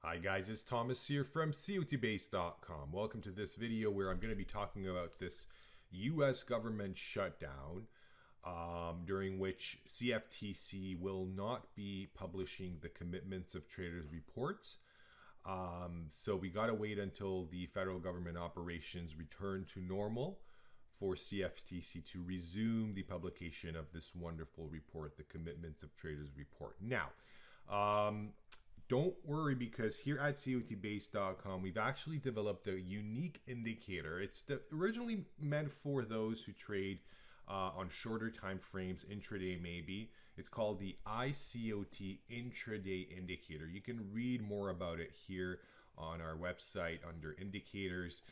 Hi guys, it's Thomas here from COTBASE.com. Welcome to this video where I'm going to be talking about this US government shutdown during which CFTC will not be publishing the commitments of traders reports. So we got to wait until the federal government operations return to normal for CFTC to resume the publication of this wonderful report, the Commitments of Traders Report. Now, don't worry, because here at COTBASE.com, we've actually developed a unique indicator. It's originally meant for those who trade on shorter time frames, intraday maybe. It's called the ICOT Intraday Indicator. You can read more about it here on our website under indicators.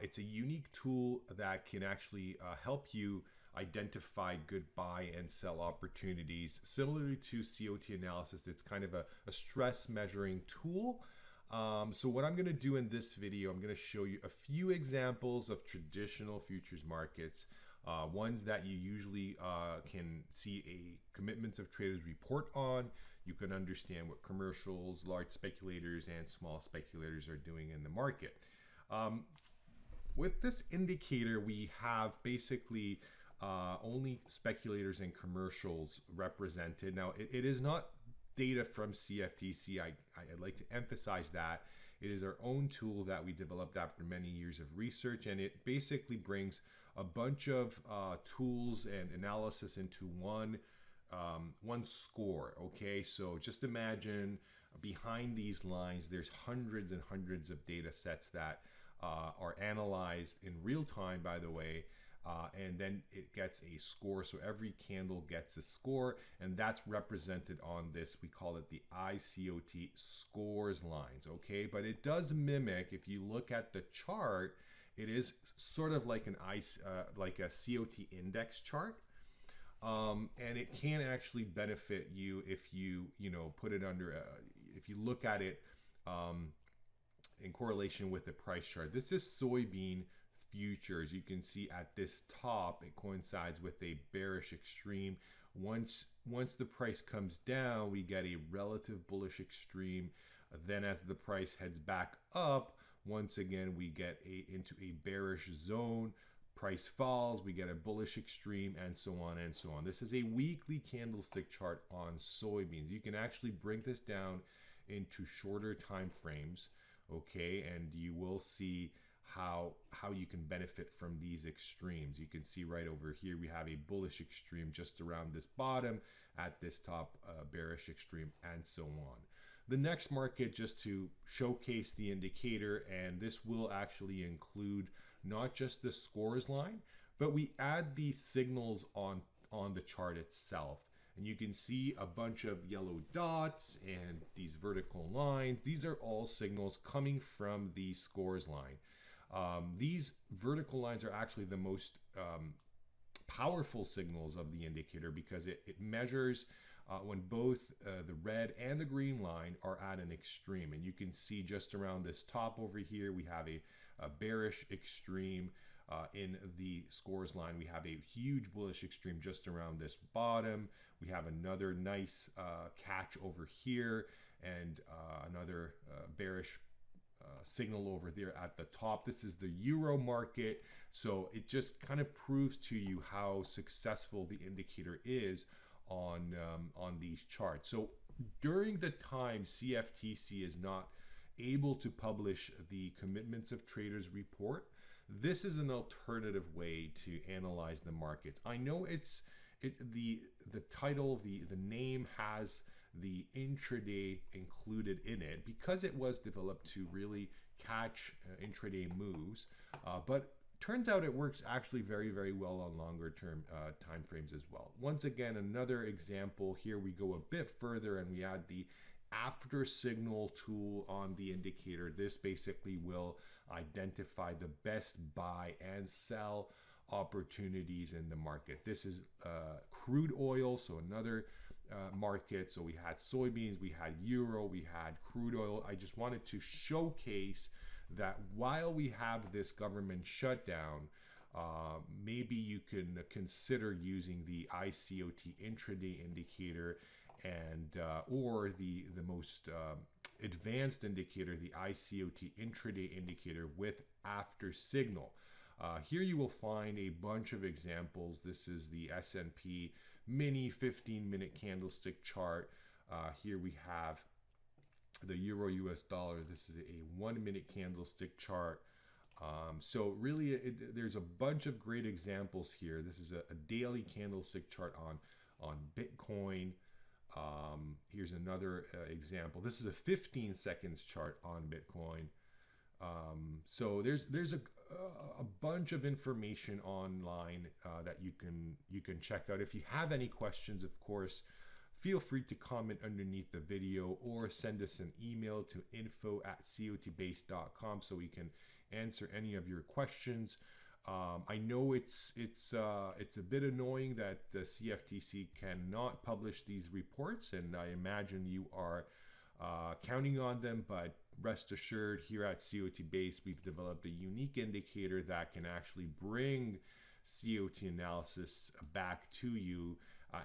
It's a unique tool that can actually help you identify good buy and sell opportunities. Similar to COT analysis, it's kind of a stress measuring tool. So what I'm going to do in this video, I'm going to show you a few examples of traditional futures markets, ones that you usually can see a commitments of traders report on. You can understand what commercials, large speculators, and small speculators are doing in the market. With this indicator, we have basically only speculators and commercials represented. Now, it is not data from CFTC. I'd like to emphasize that. It is our own tool that we developed after many years of research, and it basically brings a bunch of tools and analysis into one score. Okay, so just imagine behind these lines, there's hundreds and hundreds of data sets that are analyzed in real time, by the way. And then it gets a score. So every candle gets a score, and that's represented on this. We call it the ICOT scores lines. Okay, but it does mimic, if you look at the chart, it is sort of like like a COT index chart. And it can actually benefit you if you put it under if you look at it in correlation with the price chart. This is soybean futures. You can see at this top it coincides with a bearish extreme. Once the price comes down, we get a relative bullish extreme. Then as the price heads back up, once again we get into a bearish zone. Price falls, we get a bullish extreme, and so on and so on. This is a weekly candlestick chart on soybeans. You can actually break this down into shorter time frames, okay, and you will see how you can benefit from these extremes. You can see right over here we have a bullish extreme just around this bottom, at this top bearish extreme, and so on. The next market, just to showcase the indicator, and this will actually include not just the scores line, but we add these signals on the chart itself. And you can see a bunch of yellow dots and these vertical lines. These are all signals coming from the scores line. These vertical lines are actually the most powerful signals of the indicator, because it measures when both the red and the green line are at an extreme. And you can see just around this top over here, we have a bearish extreme. In the scores line, we have a huge bullish extreme just around this bottom. We have another nice catch over here, and another bearish signal over there at the top. This is the euro market, so it just kind of proves to you how successful the indicator is on these charts. So during the time CFTC is not able to publish the Commitments of Traders report, this is an alternative way to analyze the markets. I know the title, the name has the intraday included in it because it was developed to really catch intraday moves, but turns out it works actually very, very well on longer term time frames as well. Once again, another example here, we go a bit further and we add the after signal tool on the indicator. This basically will identify the best buy and sell opportunities in the market. This is crude oil, so another market. So we had soybeans, we had euro, we had crude oil. I just wanted to showcase that while we have this government shutdown, maybe you can consider using the ICOT intraday indicator, and or the most advanced indicator, the ICOT intraday indicator with after signal. Here you will find a bunch of examples. This is the S&P mini 15-minute candlestick chart. Here we have the euro US dollar. This is a 1-minute candlestick chart. So really, there's a bunch of great examples here. This is a daily candlestick chart on Bitcoin. Here's another example. This is a 15 seconds chart on Bitcoin. So there's a bunch of information online that you can check out. If you have any questions, of course, feel free to comment underneath the video or send us an email to info@cotbase.com so we can answer any of your questions. I know it's a bit annoying that the CFTC cannot publish these reports, and I imagine you are counting on them, but rest assured, here at COTBASE, we've developed a unique indicator that can actually bring COT analysis back to you.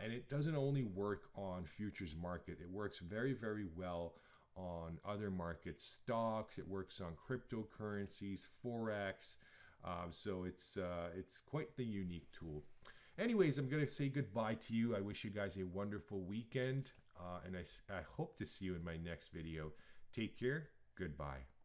And it doesn't only work on futures market, it works very, very well on other markets, stocks, it works on cryptocurrencies, forex. So it's quite the unique tool. Anyways, I'm going to say goodbye to you. I wish you guys a wonderful weekend, and I hope to see you in my next video. Take care. Goodbye.